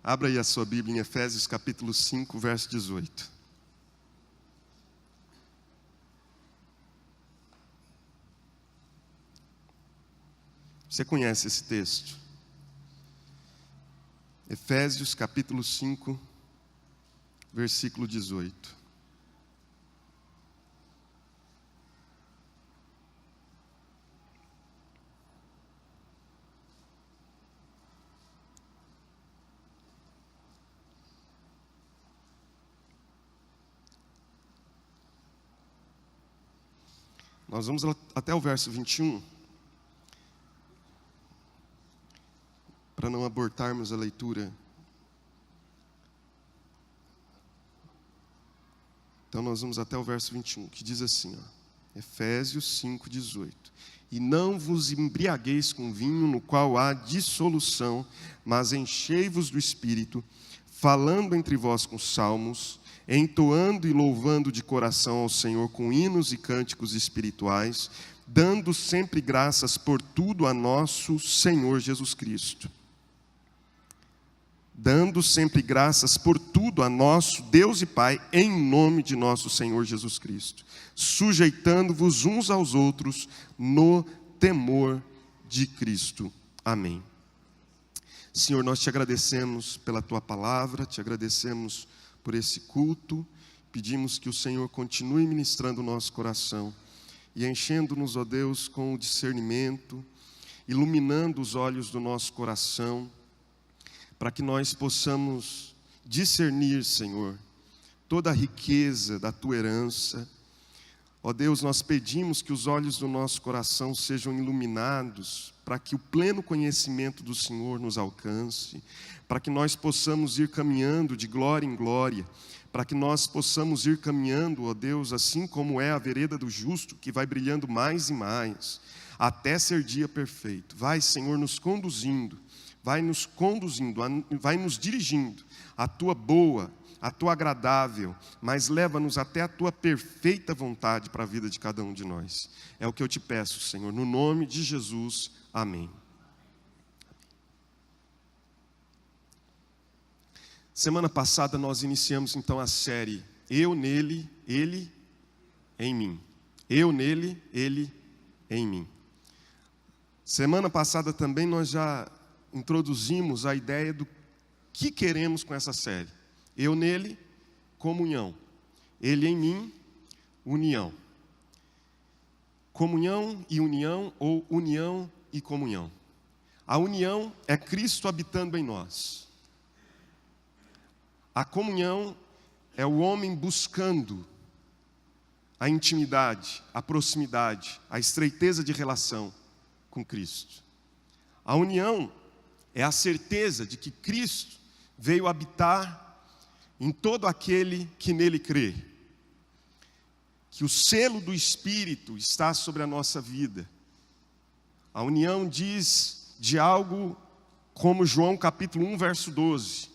Abra aí a sua Bíblia em Efésios capítulo 5, verso 18. Você conhece esse texto? Efésios capítulo 5, versículo 18. Nós vamos até o verso 21, para não abortarmos a leitura. Então nós vamos até o verso 21, que diz assim, Efésios 5, 18. E não vos embriagueis com vinho no qual há dissolução, mas enchei-vos do Espírito, falando entre vós com salmos, entoando e louvando de coração ao Senhor com hinos e cânticos espirituais, dando sempre graças por tudo a nosso Senhor Jesus Cristo. Dando sempre graças por tudo a nosso Deus e Pai, em nome de nosso Senhor Jesus Cristo, sujeitando-vos uns aos outros no temor de Cristo. Amém. Senhor, nós te agradecemos pela tua palavra, te agradecemos por esse culto, pedimos que o Senhor continue ministrando o nosso coração e enchendo-nos, ó Deus, com o discernimento, iluminando os olhos do nosso coração, para que nós possamos discernir, Senhor, toda a riqueza da tua herança. Ó Deus, nós pedimos que os olhos do nosso coração sejam iluminados, para que o pleno conhecimento do Senhor nos alcance, para que nós possamos ir caminhando de glória em glória, para que nós possamos ir caminhando, ó Deus, assim como é a vereda do justo, que vai brilhando mais e mais, até ser dia perfeito. Vai, Senhor, nos conduzindo, vai nos dirigindo à tua boa, à tua agradável, mas leva-nos até a tua perfeita vontade para a vida de cada um de nós. É o que eu te peço, Senhor, no nome de Jesus. Amém. Semana passada nós iniciamos então a série Eu nele, ele em mim. Eu nele, ele em mim. Semana passada também nós já introduzimos a ideia do que queremos com essa série. Eu nele, comunhão. Ele em mim, união. Comunhão e união, ou união e comunhão. A união é Cristo habitando em nós. A comunhão é o homem buscando a intimidade, a proximidade, a estreiteza de relação com Cristo. A união é a certeza de que Cristo veio habitar em todo aquele que nele crê. Que o selo do Espírito está sobre a nossa vida. A união diz de algo como João capítulo 1, verso 12.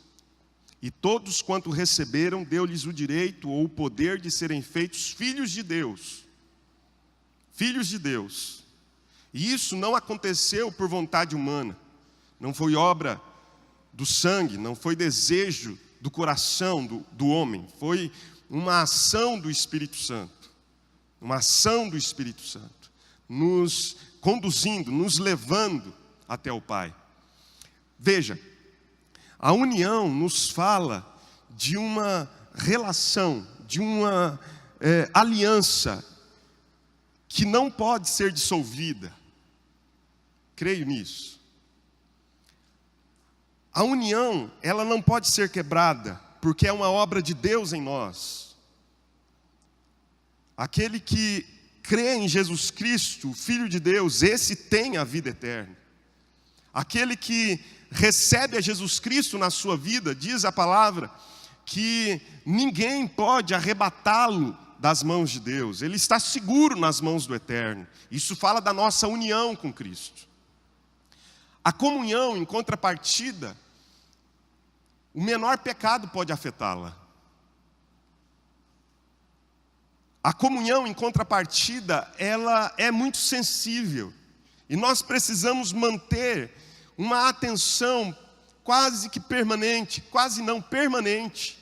E todos quanto receberam, deu-lhes o direito ou o poder de serem feitos filhos de Deus. Filhos de Deus. E isso não aconteceu por vontade humana. Não foi obra do sangue, não foi desejo do coração do homem. Foi uma ação do Espírito Santo. Uma ação do Espírito Santo. Nos conduzindo, nos levando até o Pai. Veja, a união nos fala de uma relação, de uma aliança que não pode ser dissolvida. Creio nisso. A união, ela não pode ser quebrada, porque é uma obra de Deus em nós. Aquele que crê em Jesus Cristo, o Filho de Deus, esse tem a vida eterna. Aquele que recebe a Jesus Cristo na sua vida, diz a palavra, que ninguém pode arrebatá-lo das mãos de Deus. Ele está seguro nas mãos do Eterno. Isso fala da nossa união com Cristo. A comunhão, em contrapartida, o menor pecado pode afetá-la. A comunhão, em contrapartida, ela é muito sensível. E nós precisamos manter uma atenção quase que permanente, quase não permanente.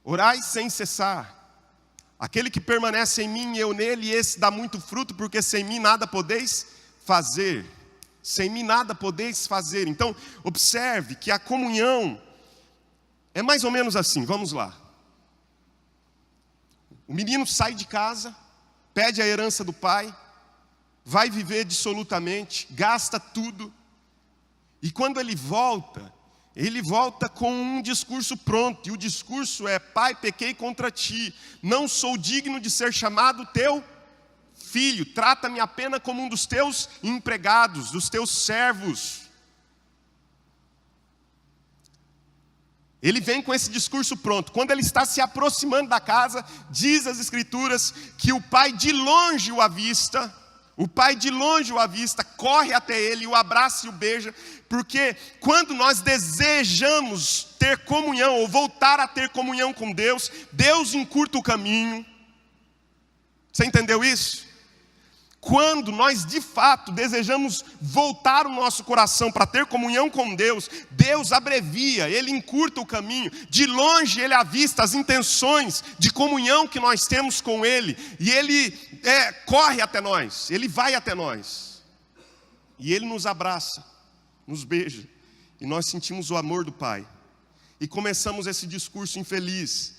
Orai sem cessar. Aquele que permanece em mim e eu nele, esse dá muito fruto, porque sem mim nada podeis fazer. Sem mim nada podeis fazer. Então, observe que a comunhão é mais ou menos assim, vamos lá. O menino sai de casa, pede a herança do pai, vai viver dissolutamente, gasta tudo. E quando ele volta com um discurso pronto. E o discurso é: pai, pequei contra ti, não sou digno de ser chamado teu filho, trata-me apenas como um dos teus empregados, dos teus servos. Ele vem com esse discurso pronto. Quando ele está se aproximando da casa, diz as Escrituras que o pai de longe o avista. O pai de longe o avista, corre até ele, o abraça e o beija. Porque quando nós desejamos ter comunhão, ou voltar a ter comunhão com Deus, Deus encurta o caminho. Você entendeu isso? Quando nós de fato desejamos voltar o nosso coração para ter comunhão com Deus, Deus abrevia, Ele encurta o caminho. De longe Ele avista as intenções de comunhão que nós temos com Ele. E Ele corre até nós, Ele vai até nós. E Ele nos abraça, nos beija. E nós sentimos o amor do Pai. E começamos esse discurso infeliz,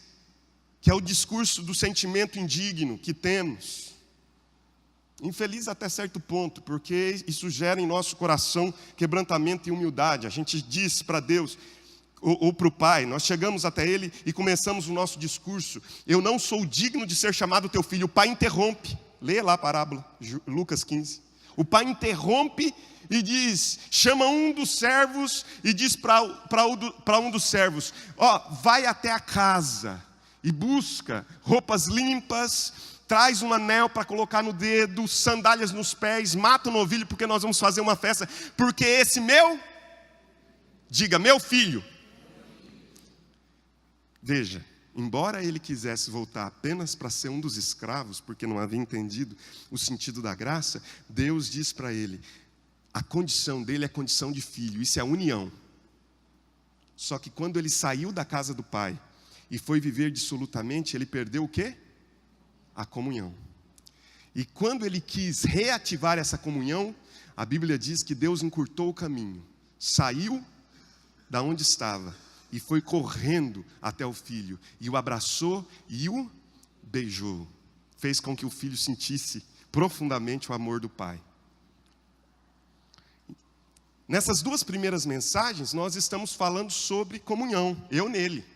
que é o discurso do sentimento indigno que temos. Infeliz até certo ponto, porque isso gera em nosso coração quebrantamento e humildade. A gente diz para Deus, ou para o Pai, nós chegamos até Ele e começamos o nosso discurso: eu não sou digno de ser chamado teu filho. O Pai interrompe, lê lá a parábola, Lucas 15. O Pai interrompe e diz, chama um dos servos e diz para um dos servos: vai até a casa e busca roupas limpas, traz um anel para colocar no dedo, sandálias nos pés, mata um novilho, porque nós vamos fazer uma festa, porque esse meu filho. Veja, embora ele quisesse voltar apenas para ser um dos escravos, porque não havia entendido o sentido da graça, Deus diz para ele, a condição dele é a condição de filho, isso é a união. Só que quando ele saiu da casa do pai e foi viver dissolutamente, ele perdeu o quê? A comunhão. E quando ele quis reativar essa comunhão, a Bíblia diz que Deus encurtou o caminho, saiu da onde estava e foi correndo até o filho, e o abraçou e o beijou. Fez com que o filho sentisse profundamente o amor do pai. Nessas duas primeiras mensagens, nós estamos falando sobre comunhão, eu nele.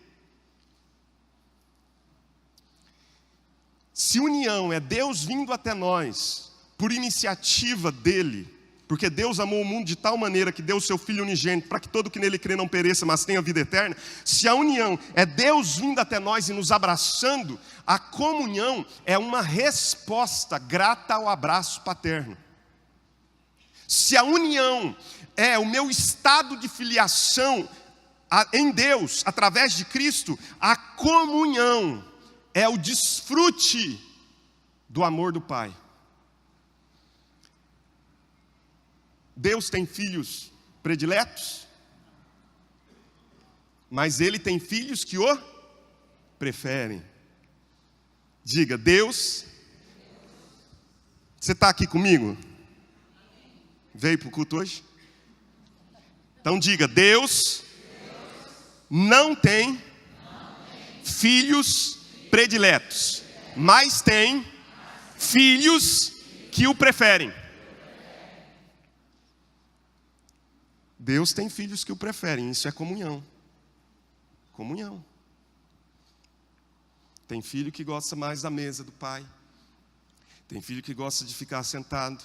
Se união é Deus vindo até nós, por iniciativa dEle, porque Deus amou o mundo de tal maneira que deu o seu Filho unigênito, para que todo que nele crê não pereça, mas tenha vida eterna. Se a união é Deus vindo até nós e nos abraçando, a comunhão é uma resposta grata ao abraço paterno. Se a união é o meu estado de filiação em Deus, através de Cristo, a comunhão é o desfrute do amor do Pai. Deus tem filhos prediletos, mas Ele tem filhos que o preferem. Diga, Deus. Você está aqui comigo? Veio para o culto hoje? Então diga, Deus não tem filhos prediletos, mas tem filhos que o preferem. Deus tem filhos que o preferem, isso é comunhão. Comunhão. Tem filho que gosta mais da mesa do pai. Tem filho que gosta de ficar sentado.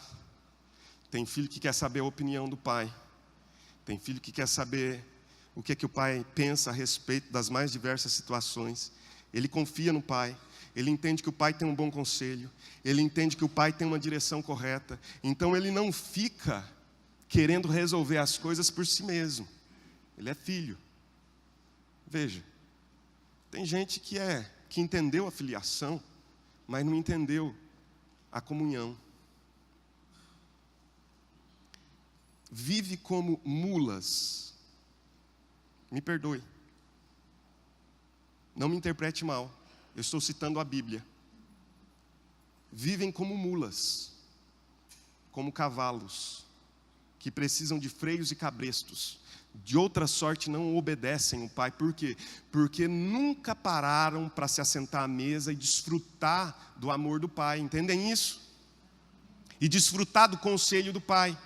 Tem filho que quer saber a opinião do pai. Tem filho que quer saber o que o pai pensa a respeito das mais diversas situações. Ele confia no pai, ele entende que o pai tem um bom conselho, ele entende que o pai tem uma direção correta, então ele não fica querendo resolver as coisas por si mesmo, ele é filho. Veja, tem gente que entendeu a filiação, mas não entendeu a comunhão. Vive como mulas me perdoe. Não me interprete mal, eu estou citando a Bíblia. Vivem como mulas, como cavalos, que precisam de freios e cabrestos. De outra sorte não obedecem o Pai. Por quê? Porque nunca pararam para se assentar à mesa e desfrutar do amor do Pai. Entendem isso? E desfrutar do conselho do Pai.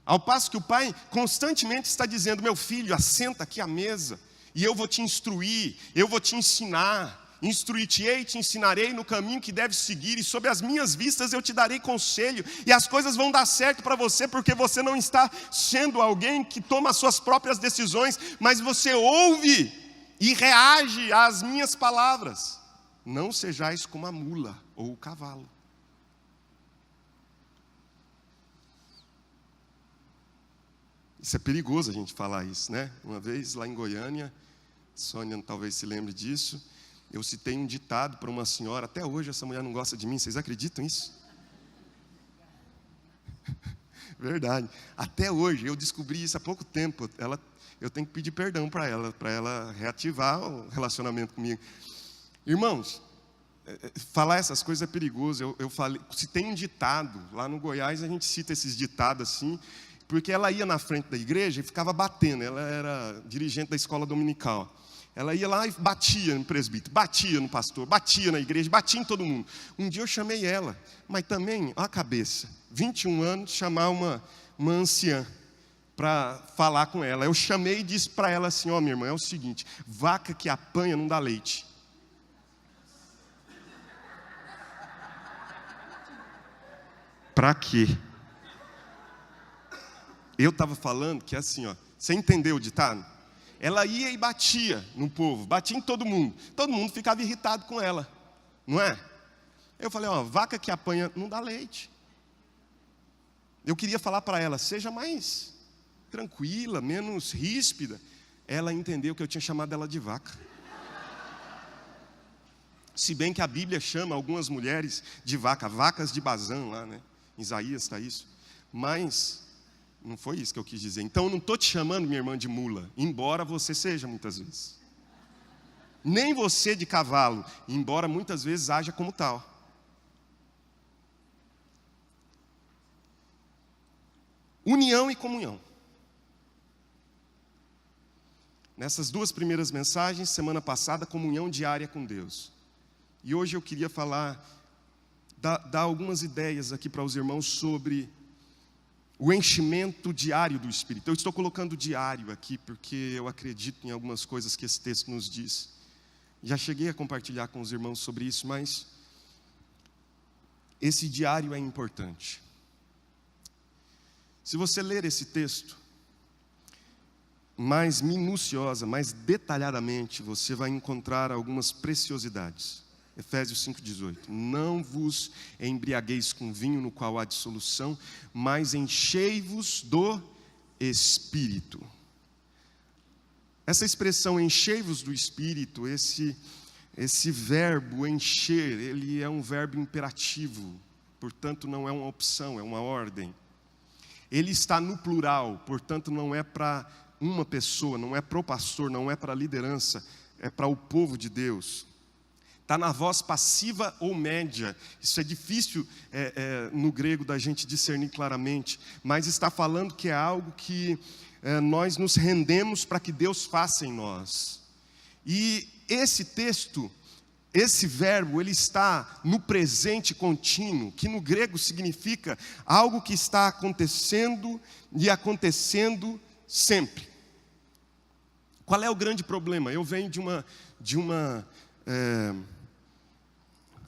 Ao passo que o Pai constantemente está dizendo: meu filho, assenta aqui à mesa, e eu vou te instruir, eu vou te ensinar. Instruir-te-ei, te ensinarei no caminho que deves seguir, e sob as minhas vistas eu te darei conselho, e as coisas vão dar certo para você, porque você não está sendo alguém que toma as suas próprias decisões, mas você ouve e reage às minhas palavras. Não sejais como a mula ou o cavalo. Isso é perigoso a gente falar isso, né? Uma vez lá em Goiânia, Sônia talvez se lembre disso, eu citei um ditado para uma senhora. Até hoje essa mulher não gosta de mim, vocês acreditam nisso? Verdade. Até hoje, eu descobri isso há pouco tempo. Eu tenho que pedir perdão para ela reativar o relacionamento comigo. Irmãos, falar essas coisas é perigoso. Eu falei, citei um ditado. Lá no Goiás a gente cita esses ditados assim, porque ela ia na frente da igreja e ficava batendo. Ela era dirigente da escola dominical. Ela ia lá e batia no presbítero, batia no pastor, batia na igreja, batia em todo mundo. Um dia eu chamei ela, mas também, ó a cabeça, 21 anos, chamar uma anciã para falar com ela. Eu chamei e disse para ela assim: ó, minha irmã, é o seguinte, vaca que apanha não dá leite. Para quê? Eu estava falando que assim, ó, você entendeu o ditado? Ela ia e batia no povo, batia em todo mundo ficava irritado com ela, não é? Eu falei: ó, vaca que apanha não dá leite. Eu queria falar para ela: seja mais tranquila, menos ríspida. Ela entendeu que eu tinha chamado ela de vaca. Se bem que a Bíblia chama algumas mulheres de vaca, vacas de Bazã lá, né? Em Isaías está isso. Mas não foi isso que eu quis dizer. Então eu não estou te chamando, minha irmã, de mula, embora você seja muitas vezes. Nem você de cavalo, embora muitas vezes haja como tal. União e comunhão. Nessas duas primeiras mensagens, semana passada, comunhão diária com Deus. E hoje eu queria falar, dar algumas ideias aqui para os irmãos sobre o enchimento diário do Espírito. Eu estou colocando diário aqui porque eu acredito em algumas coisas que esse texto nos diz. Já cheguei a compartilhar com os irmãos sobre isso, mas esse diário é importante. Se você ler esse texto mais minuciosa, mais detalhadamente, você vai encontrar algumas preciosidades. Efésios 5,18. Não vos embriagueis com vinho no qual há dissolução, mas enchei-vos do Espírito. Essa expressão enchei-vos do Espírito, esse verbo encher, ele é um verbo imperativo, portanto não é uma opção, é uma ordem. Ele está no plural, portanto não é para uma pessoa, não é para o pastor, não é para a liderança, é para o povo de Deus. Está na voz passiva ou média. Isso é difícil no grego da gente discernir claramente, mas está falando que é algo que nós nos rendemos para que Deus faça em nós. E esse texto, esse verbo, ele está no presente contínuo, que no grego significa algo que está acontecendo e acontecendo sempre. Qual é o grande problema? Eu venho de uma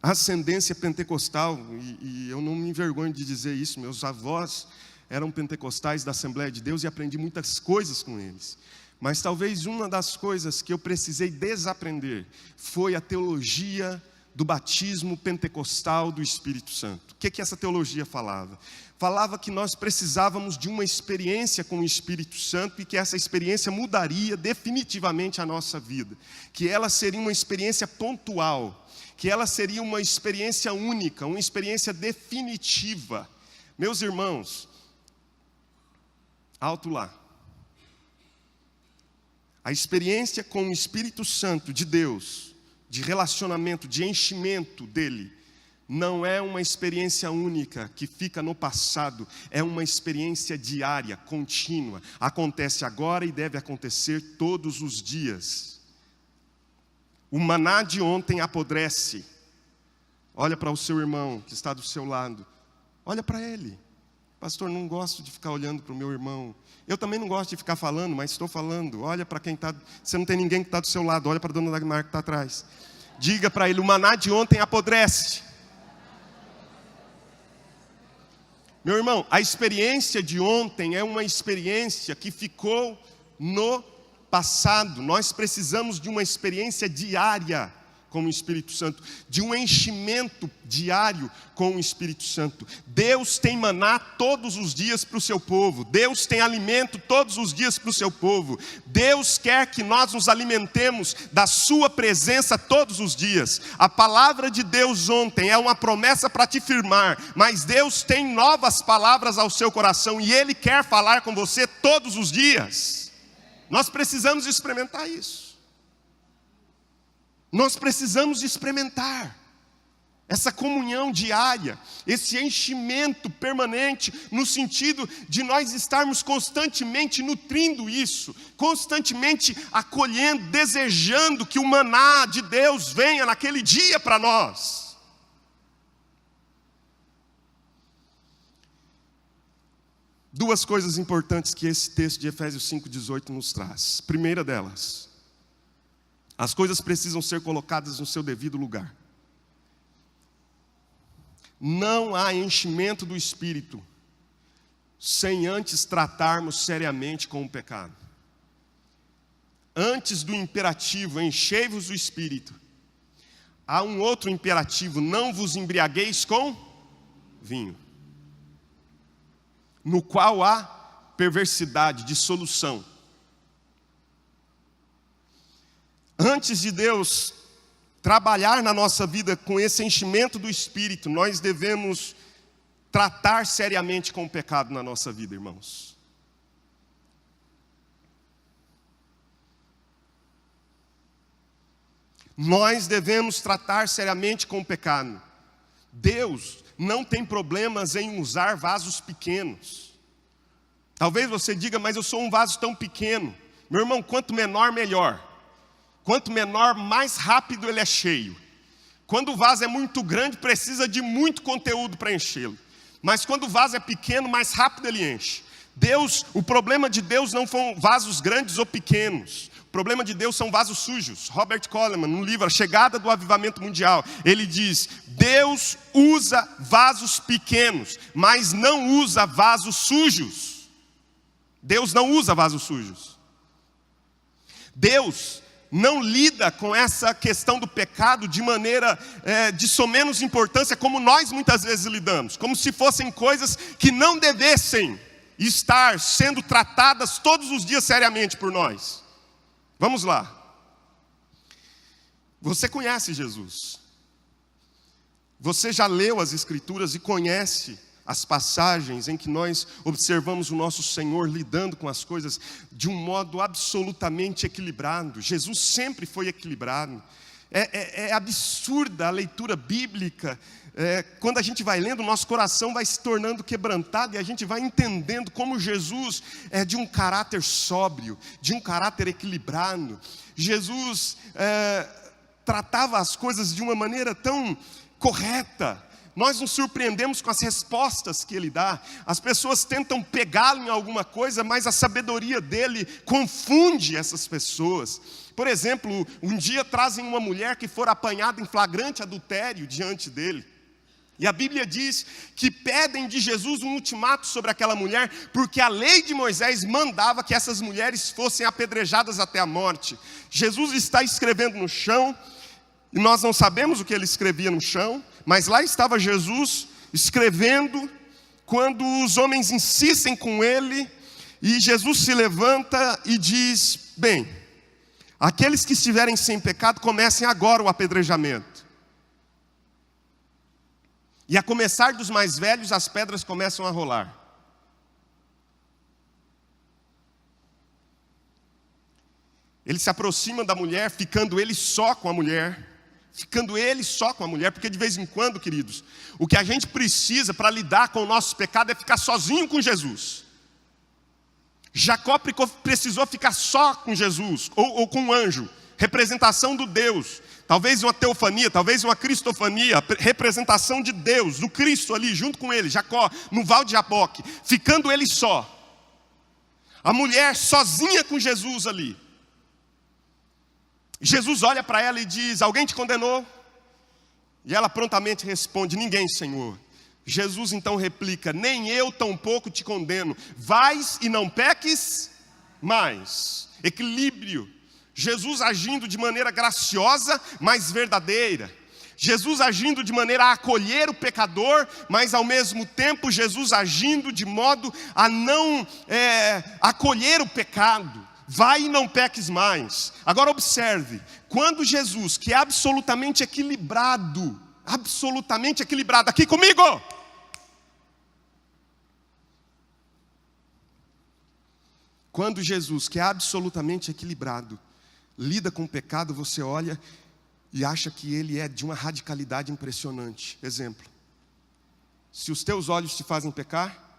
ascendência pentecostal, e eu não me envergonho de dizer isso. Meus avós eram pentecostais da Assembleia de Deus e aprendi muitas coisas com eles. Mas talvez uma das coisas que eu precisei desaprender foi a teologia do batismo pentecostal do Espírito Santo. O que essa teologia falava? Falava que nós precisávamos de uma experiência com o Espírito Santo e que essa experiência mudaria definitivamente a nossa vida. Que ela seria uma experiência pontual, que ela seria uma experiência única, uma experiência definitiva. Meus irmãos, alto lá. A experiência com o Espírito Santo de Deus, de relacionamento, de enchimento dele, não é uma experiência única que fica no passado, é uma experiência diária, contínua. Acontece agora e deve acontecer todos os dias. O maná de ontem apodrece. Olha para o seu irmão que está do seu lado. Olha para ele. Pastor, não gosto de ficar olhando para o meu irmão. Eu também não gosto de ficar falando, mas estou falando. Olha para quem está... Você não tem ninguém que está do seu lado. Olha para a dona Dagmar que está atrás. Diga para ele, o maná de ontem apodrece. Meu irmão, a experiência de ontem é uma experiência que ficou no passado. Nós precisamos de uma experiência diária com o Espírito Santo, de um enchimento diário com o Espírito Santo. Deus tem maná todos os dias para o seu povo. Deus tem alimento todos os dias para o seu povo. Deus quer que nós nos alimentemos da sua presença todos os dias. A palavra de Deus ontem é uma promessa para te firmar, mas Deus tem novas palavras ao seu coração e Ele quer falar com você todos os dias. Nós precisamos experimentar isso. Nós precisamos experimentar essa comunhão diária, esse enchimento permanente, no sentido de nós estarmos constantemente nutrindo isso, constantemente acolhendo, desejando que o maná de Deus venha naquele dia para nós. Duas coisas importantes que esse texto de Efésios 5,18 nos traz. Primeira delas, as coisas precisam ser colocadas no seu devido lugar. Não há enchimento do Espírito sem antes tratarmos seriamente com o pecado. Antes do imperativo, enchei-vos do Espírito, há um outro imperativo, não vos embriagueis com vinho, no qual há perversidade, dissolução. Antes de Deus trabalhar na nossa vida com esse enchimento do Espírito, nós devemos tratar seriamente com o pecado na nossa vida, irmãos. Nós devemos tratar seriamente com o pecado. Deus não tem problemas em usar vasos pequenos. Talvez você diga, mas eu sou um vaso tão pequeno. Meu irmão, quanto menor, melhor. Quanto menor, mais rápido ele é cheio. Quando o vaso é muito grande, precisa de muito conteúdo para enchê-lo. Mas quando o vaso é pequeno, mais rápido ele enche. O problema de Deus não são vasos grandes ou pequenos. O problema de Deus são vasos sujos. Robert Coleman, no livro A Chegada do Avivamento Mundial, ele diz, Deus usa vasos pequenos, mas não usa vasos sujos. Deus não usa vasos sujos. Deus não lida com essa questão do pecado de maneira de somenos importância, como nós muitas vezes lidamos, como se fossem coisas que não devessem estar sendo tratadas todos os dias seriamente por nós. Vamos lá. Você conhece Jesus. Você já leu as Escrituras e conhece as passagens em que nós observamos o nosso Senhor lidando com as coisas de um modo absolutamente equilibrado. Jesus sempre foi equilibrado. É absurda a leitura bíblica. Quando a gente vai lendo, o nosso coração vai se tornando quebrantado e a gente vai entendendo como Jesus é de um caráter sóbrio, de um caráter equilibrado. Jesus tratava as coisas de uma maneira tão correta. Nós nos surpreendemos com as respostas que ele dá. As pessoas tentam pegá-lo em alguma coisa, mas a sabedoria dele confunde essas pessoas. Por exemplo, um dia trazem uma mulher que for apanhada em flagrante adultério diante dele. E a Bíblia diz que pedem de Jesus um ultimato sobre aquela mulher, porque a lei de Moisés mandava que essas mulheres fossem apedrejadas até a morte. Jesus está escrevendo no chão, e nós não sabemos o que ele escrevia no chão, mas lá estava Jesus escrevendo, quando os homens insistem com ele, e Jesus se levanta e diz, bem, aqueles que estiverem sem pecado, comecem agora o apedrejamento. E a começar dos mais velhos, as pedras começam a rolar. Ele se aproxima da mulher, ficando ele só com a mulher. Ficando ele só com a mulher, porque de vez em quando, queridos, o que a gente precisa para lidar com o nosso pecado é ficar sozinho com Jesus. Jacó precisou ficar só com Jesus, ou com um anjo, representação do Deus. Talvez uma teofania, talvez uma cristofania, representação de Deus, do Cristo ali, junto com ele, Jacó, no Val de Jaboque, ficando ele só. A mulher sozinha com Jesus ali. Jesus olha para ela e diz: alguém te condenou? E ela prontamente responde: ninguém, Senhor. Jesus então replica: nem eu tampouco te condeno. Vais e não peques mais. Equilíbrio. Jesus agindo de maneira graciosa, mas verdadeira. Jesus agindo de maneira a acolher o pecador, mas ao mesmo tempo Jesus agindo de modo a não acolher o pecado. Vai e não peques mais. Agora observe, quando Jesus, que é absolutamente equilibrado, aqui comigo. Quando Jesus, que é absolutamente equilibrado, lida com o pecado, você olha e acha que ele é de uma radicalidade impressionante. Exemplo: se os teus olhos te fazem pecar,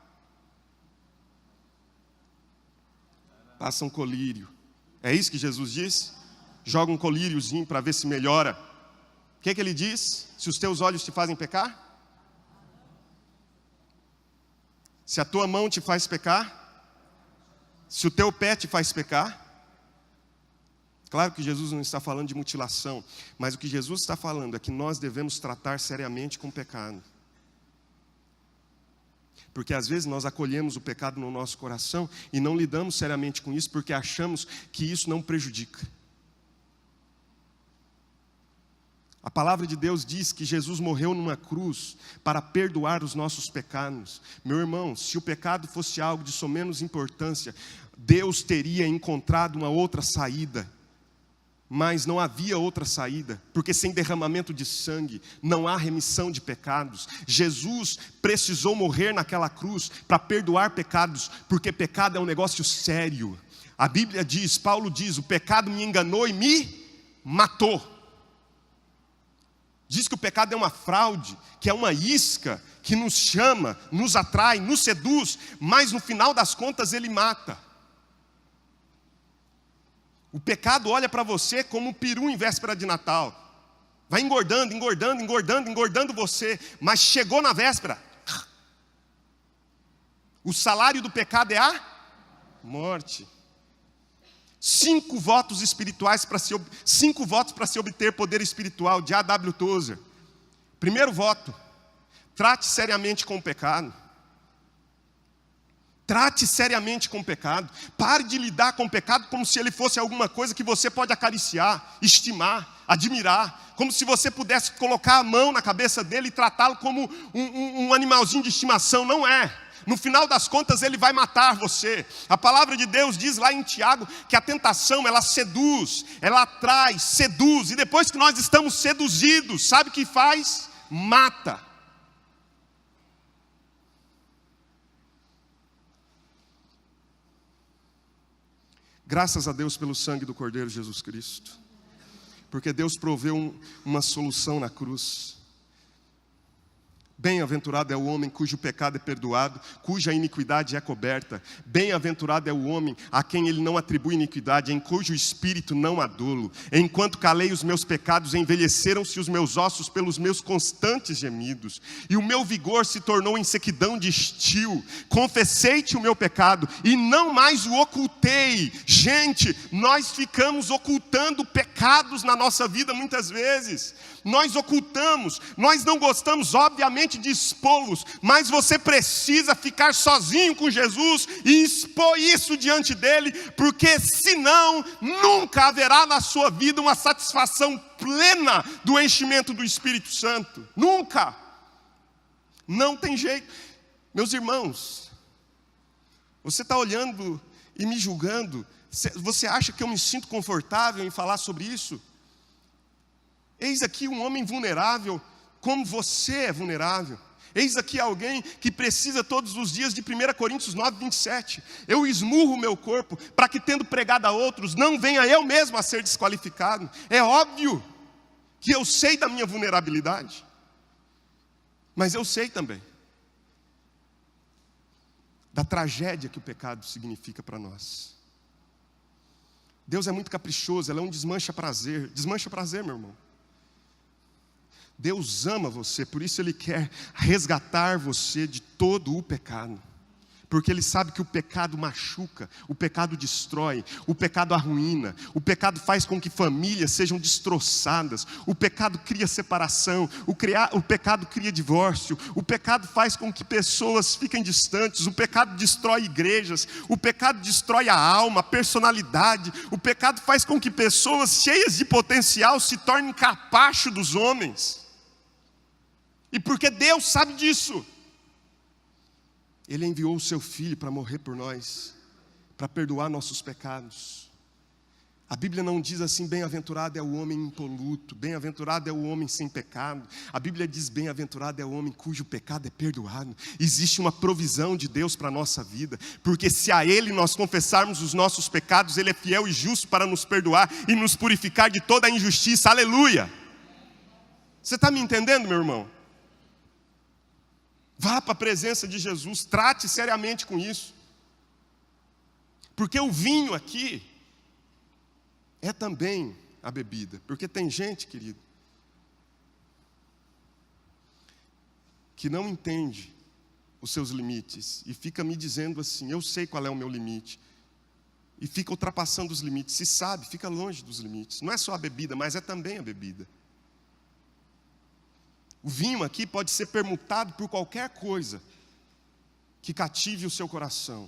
passa um colírio. É isso que Jesus diz? Joga um colíriozinho para ver se melhora. O que ele diz? Se os teus olhos te fazem pecar? Se a tua mão te faz pecar? Se o teu pé te faz pecar? Claro que Jesus não está falando de mutilação, mas o que Jesus está falando é que nós devemos tratar seriamente com o pecado. Porque às vezes nós acolhemos o pecado no nosso coração e não lidamos seriamente com isso porque achamos que isso não prejudica. A palavra de Deus diz que Jesus morreu numa cruz para perdoar os nossos pecados. Meu irmão, se o pecado fosse algo de somenos importância, Deus teria encontrado uma outra saída. Mas não havia outra saída, porque sem derramamento de sangue não há remissão de pecados. Jesus precisou morrer naquela cruz para perdoar pecados, porque pecado é um negócio sério. A Bíblia diz, Paulo diz: o pecado me enganou e me matou. Diz que o pecado é uma fraude, que é uma isca, que nos chama, nos atrai, nos seduz, mas no final das contas ele mata. O pecado olha para você como um peru em véspera de Natal. Vai engordando, engordando, engordando, engordando você. Mas chegou na véspera. O salário do pecado é a morte. 5 votos espirituais para se 5 votos para se obter poder espiritual, de A.W. Tozer. Primeiro voto: trate seriamente com o pecado. Trate seriamente com o pecado. Pare de lidar com o pecado como se ele fosse alguma coisa que você pode acariciar, estimar, admirar. Como se você pudesse colocar a mão na cabeça dele e tratá-lo como um animalzinho de estimação. Não é. No final das contas ele vai matar você. A palavra de Deus diz lá em Tiago que a tentação, ela seduz, ela atrai, seduz. E depois que nós estamos seduzidos, sabe o que faz? Mata. Graças a Deus pelo sangue do Cordeiro Jesus Cristo. Porque Deus proveu uma solução na cruz. Bem-aventurado é o homem cujo pecado é perdoado, cuja iniquidade é coberta. Bem-aventurado é o homem a quem ele não atribui iniquidade, em cujo espírito não há dolo. Enquanto calei os meus pecados, envelheceram-se os meus ossos pelos meus constantes gemidos. E o meu vigor se tornou em sequidão de estio. Confessei-te o meu pecado e não mais o ocultei. Gente, nós ficamos ocultando pecados na nossa vida muitas vezes. Nós ocultamos, nós não gostamos obviamente de expô-los, mas você precisa ficar sozinho com Jesus e expor isso diante dele, porque senão nunca haverá na sua vida uma satisfação plena do enchimento do Espírito Santo. Nunca. Não tem jeito. Meus irmãos, você está olhando e me julgando, você acha que eu me sinto confortável em falar sobre isso? Eis aqui um homem vulnerável, como você é vulnerável. Eis aqui alguém que precisa todos os dias de 1 Coríntios 9, 27. Eu esmurro o meu corpo para que, tendo pregado a outros, não venha eu mesmo a ser desqualificado. É óbvio que eu sei da minha vulnerabilidade, mas eu sei também da tragédia que o pecado significa para nós. Deus é muito caprichoso, ela é um desmancha-prazer. Desmancha-prazer, meu irmão. Deus ama você, por isso Ele quer resgatar você de todo o pecado. Porque Ele sabe que o pecado machuca, o pecado destrói, o pecado arruína, o pecado faz com que famílias sejam destroçadas, o pecado cria separação, o pecado cria divórcio, o pecado faz com que pessoas fiquem distantes, o pecado destrói igrejas, o pecado destrói a alma, a personalidade, o pecado faz com que pessoas cheias de potencial se tornem capacho dos homens. E porque Deus sabe disso, Ele enviou o seu Filho para morrer por nós, para perdoar nossos pecados. A Bíblia não diz assim, bem-aventurado é o homem impoluto, bem-aventurado é o homem sem pecado. A Bíblia diz, bem-aventurado é o homem cujo pecado é perdoado. Existe uma provisão de Deus para a nossa vida, porque se a Ele nós confessarmos os nossos pecados, Ele é fiel e justo para nos perdoar e nos purificar de toda a injustiça. Aleluia! Você está me entendendo, meu irmão? Vá para a presença de Jesus, trate seriamente com isso. Porque o vinho aqui é também a bebida. Porque tem gente, querido, que não entende os seus limites e fica me dizendo assim, eu sei qual é o meu limite. E fica ultrapassando os limites. Se sabe, fica longe dos limites. Não é só a bebida, mas é também a bebida. O vinho aqui pode ser permutado por qualquer coisa que cative o seu coração.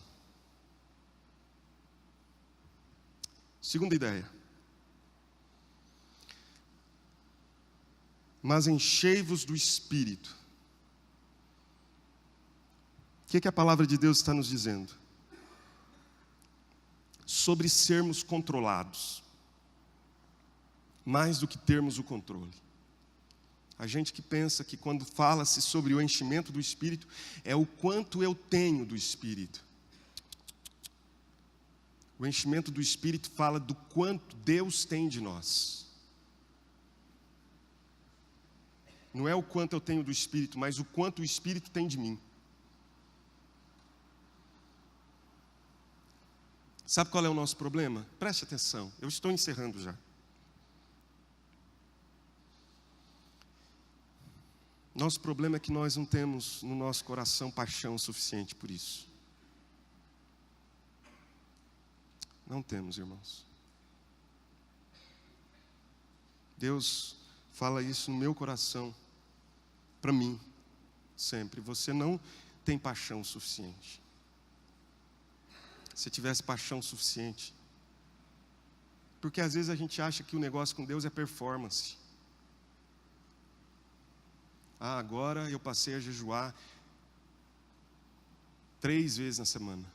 Segunda ideia. Mas enchei-vos do Espírito. O que a palavra de Deus está nos dizendo? Sobre sermos controlados, mais do que termos o controle. A gente que pensa que quando fala-se sobre o enchimento do Espírito, é o quanto eu tenho do Espírito. O enchimento do Espírito fala do quanto Deus tem de nós. Não é o quanto eu tenho do Espírito, mas o quanto o Espírito tem de mim. Sabe qual é o nosso problema? Preste atenção, eu estou encerrando já. Nosso problema é que nós não temos no nosso coração paixão suficiente por isso. Não temos, irmãos. Deus fala isso no meu coração, para mim, sempre. Você não tem paixão suficiente. Se tivesse paixão suficiente. Porque às vezes a gente acha que o negócio com Deus é performance. Ah, agora eu passei a jejuar 3 vezes na semana.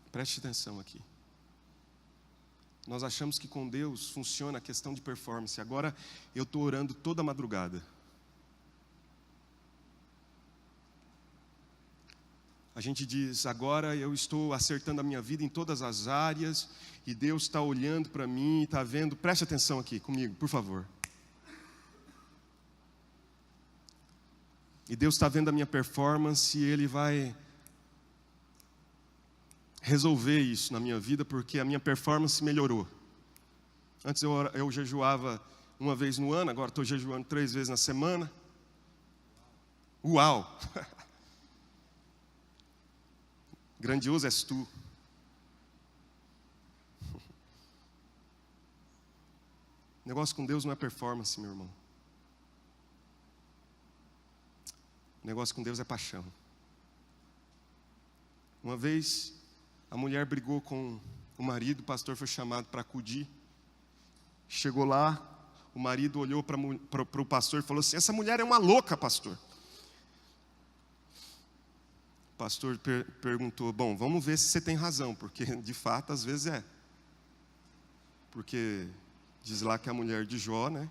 Preste atenção aqui. Nós achamos que com Deus funciona a questão de performance. Agora eu estou orando toda madrugada. A gente diz, agora eu estou acertando a minha vida em todas as áreas, e Deus está olhando para mim, está vendo. Preste atenção aqui comigo, por favor. E Deus está vendo a minha performance e Ele vai resolver isso na minha vida, porque a minha performance melhorou. Antes eu jejuava 1 vez no ano, agora estou jejuando 3 vezes na semana. Uau! Grandioso és tu. O negócio com Deus não é performance, meu irmão. O negócio com Deus é paixão. Uma vez, a mulher brigou com o marido, o pastor foi chamado para acudir. Chegou lá, o marido olhou para o pastor e falou assim, essa mulher é uma louca, pastor. O pastor perguntou, bom, vamos ver se você tem razão, porque de fato às vezes é. Porque diz lá que a mulher de Jó, né?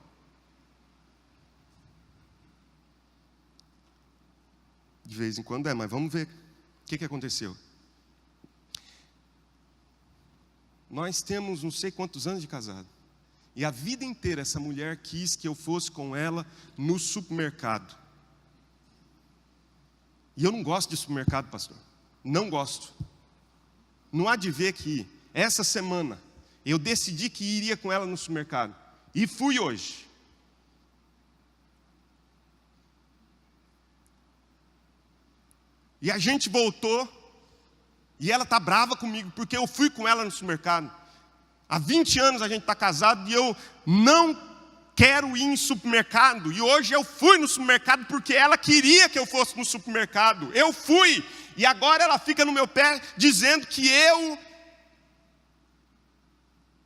De vez em quando mas vamos ver o que aconteceu. Nós temos não sei quantos anos de casado. E a vida inteira essa mulher quis que eu fosse com ela no supermercado. E eu não gosto de supermercado, pastor. Não gosto. Não há de ver que essa semana eu decidi que iria com ela no supermercado. E fui hoje. E a gente voltou. E ela está brava comigo, porque eu fui com ela no supermercado. Há 20 anos a gente está casado e eu não quero ir em supermercado. E hoje eu fui no supermercado porque ela queria que eu fosse no supermercado. Eu fui. E agora ela fica no meu pé dizendo que eu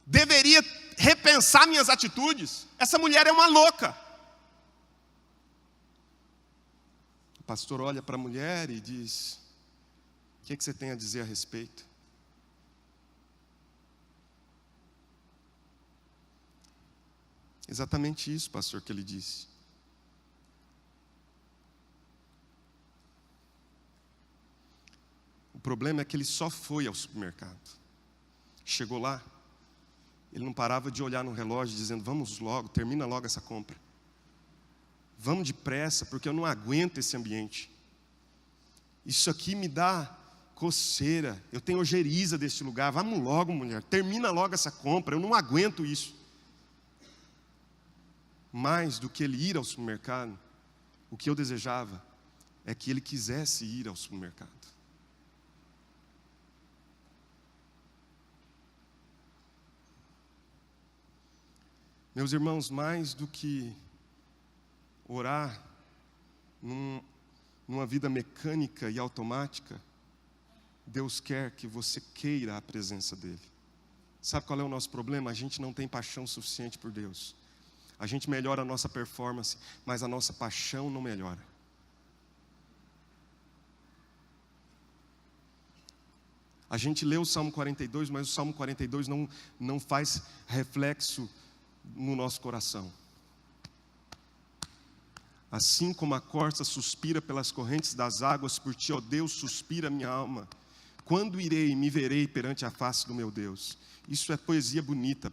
deveria repensar minhas atitudes. Essa mulher é uma louca. O pastor olha para a mulher e diz: o que você tem a dizer a respeito? Exatamente isso, pastor, que ele disse. O problema é que ele só foi ao supermercado. Chegou lá, ele não parava de olhar no relógio dizendo: vamos logo, termina logo essa compra. Vamos depressa, porque eu não aguento esse ambiente. Isso aqui me dá coceira, eu tenho ojeriza desse lugar. Vamos logo, mulher, termina logo essa compra, eu não aguento isso. Mais do que ele ir ao supermercado, o que eu desejava é que ele quisesse ir ao supermercado. Meus irmãos, mais do que orar numa vida mecânica e automática, Deus quer que você queira a presença dEle. Sabe qual é o nosso problema? A gente não tem paixão suficiente por Deus. A gente melhora a nossa performance, mas a nossa paixão não melhora. A gente lê o Salmo 42, mas o Salmo 42 não faz reflexo no nosso coração. Assim como a corça suspira pelas correntes das águas, por ti, ó Deus, suspira a minha alma. Quando irei e me verei perante a face do meu Deus? Isso é poesia bonita.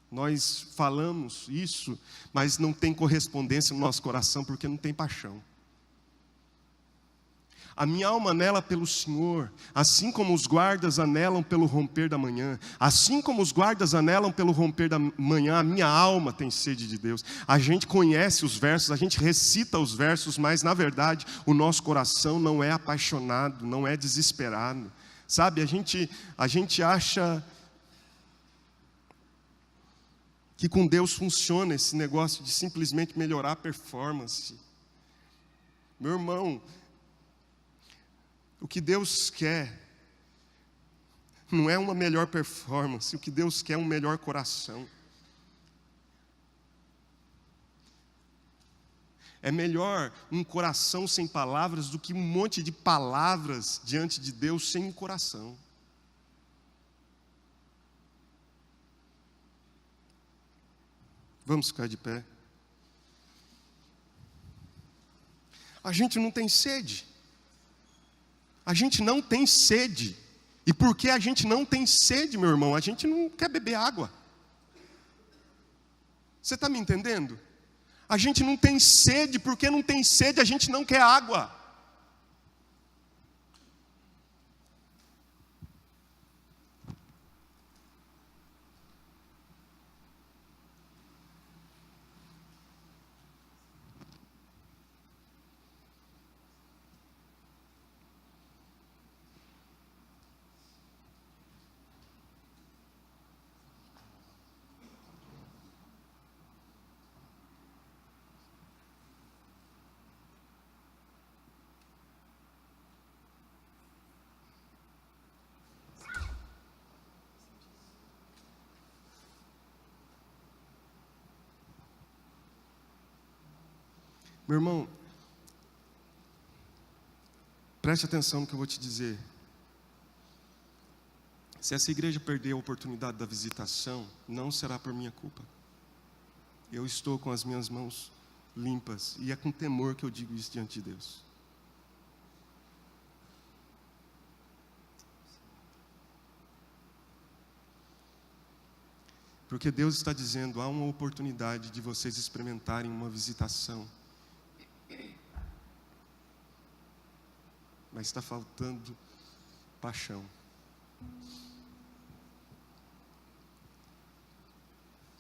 Nós falamos isso, mas não tem correspondência no nosso coração, porque não tem paixão. A minha alma anela pelo Senhor, assim como os guardas anelam pelo romper da manhã. Assim como os guardas anelam pelo romper da manhã, a minha alma tem sede de Deus. A gente conhece os versos, a gente recita os versos, mas na verdade o nosso coração não é apaixonado, não é desesperado. Sabe, a gente acha que com Deus funciona esse negócio de simplesmente melhorar a performance. Meu irmão, o que Deus quer não é uma melhor performance, o que Deus quer é um melhor coração. É melhor um coração sem palavras do que um monte de palavras diante de Deus sem um coração. Vamos ficar de pé. A gente não tem sede. A gente não tem sede. E porque a gente não tem sede, meu irmão, a gente não quer beber água. Você está me entendendo? A gente não tem sede, porque não tem sede, a gente não quer água. Meu irmão, preste atenção no que eu vou te dizer. Se essa igreja perder a oportunidade da visitação, não será por minha culpa. Eu estou com as minhas mãos limpas. E é com temor que eu digo isso diante de Deus. Porque Deus está dizendo, há uma oportunidade de vocês experimentarem uma visitação. Mas está faltando paixão.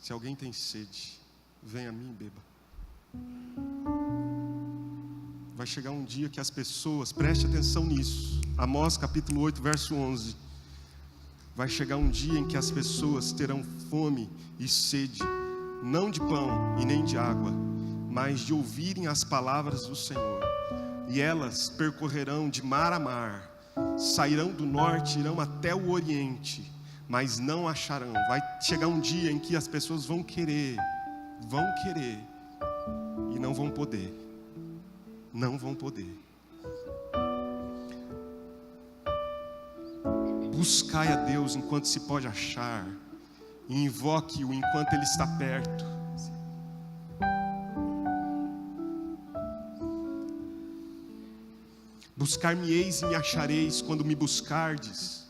Se alguém tem sede, venha a mim e beba. Vai chegar um dia que as pessoas, preste atenção nisso. Amós capítulo 8, verso 11. Vai chegar um dia em que as pessoas terão fome e sede, não de pão e nem de água, mas de ouvirem as palavras do Senhor. E elas percorrerão de mar a mar, sairão do norte, irão até o oriente, mas não acharão. Vai chegar um dia em que as pessoas vão querer, e não vão poder. Não vão poder. Buscai a Deus enquanto se pode achar, e invoque-o enquanto Ele está perto. Buscar-me-eis e me achareis quando me buscardes.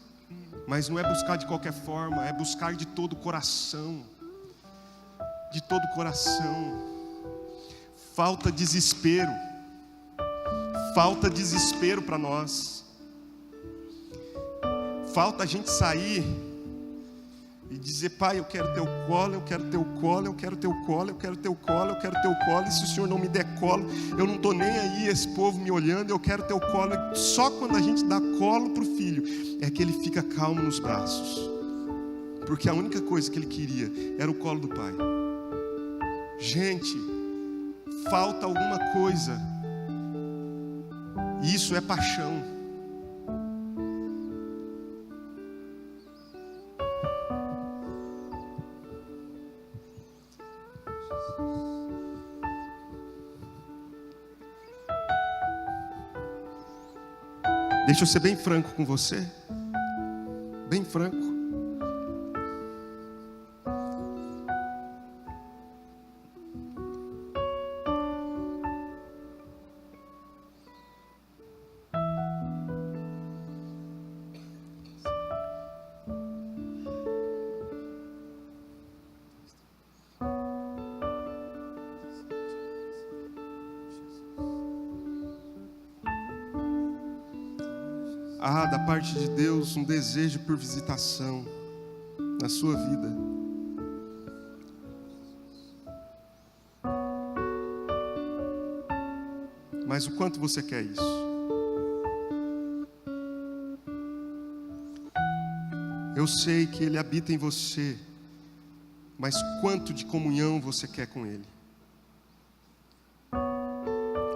Mas não é buscar de qualquer forma, é buscar de todo o coração. De todo o coração. Falta desespero. Falta desespero para nós. Falta a gente sair e dizer, Pai, eu quero teu colo, eu quero teu colo, eu quero teu colo, eu quero teu colo, eu quero teu colo. E se o Senhor não me der colo, eu não estou nem aí, esse povo me olhando, eu quero teu colo. Só quando a gente dá colo para o filho, é que ele fica calmo nos braços. Porque a única coisa que ele queria era o colo do pai. Gente, falta alguma coisa. E isso é paixão. Deixa eu ser bem franco com você. Bem franco. Há da parte de Deus um desejo por visitação na sua vida. Mas o quanto você quer isso? Eu sei que Ele habita em você, mas quanto de comunhão você quer com Ele?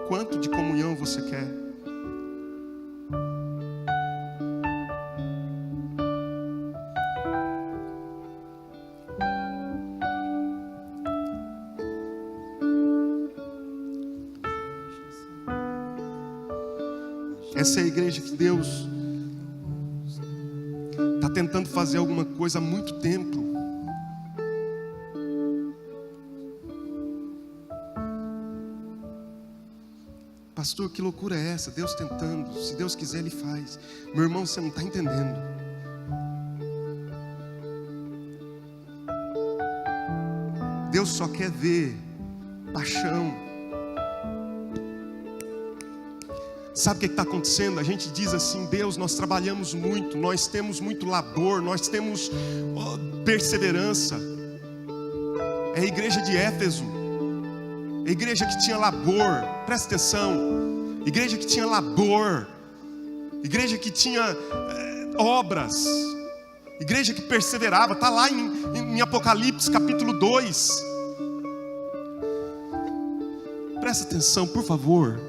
Quanto de comunhão você quer? Essa é a igreja que Deus está tentando fazer alguma coisa há muito tempo. Pastor, que loucura é essa? Deus tentando, se Deus quiser Ele faz. Meu irmão, você não está entendendo. Deus só quer ver paixão. Sabe o que está acontecendo? A gente diz assim, Deus, nós trabalhamos muito, nós temos muito labor, nós temos perseverança. É a igreja de Éfeso, a igreja que tinha labor, presta atenção, igreja que tinha labor, igreja que tinha obras, igreja que perseverava, está lá em Apocalipse capítulo 2. Presta atenção, por favor.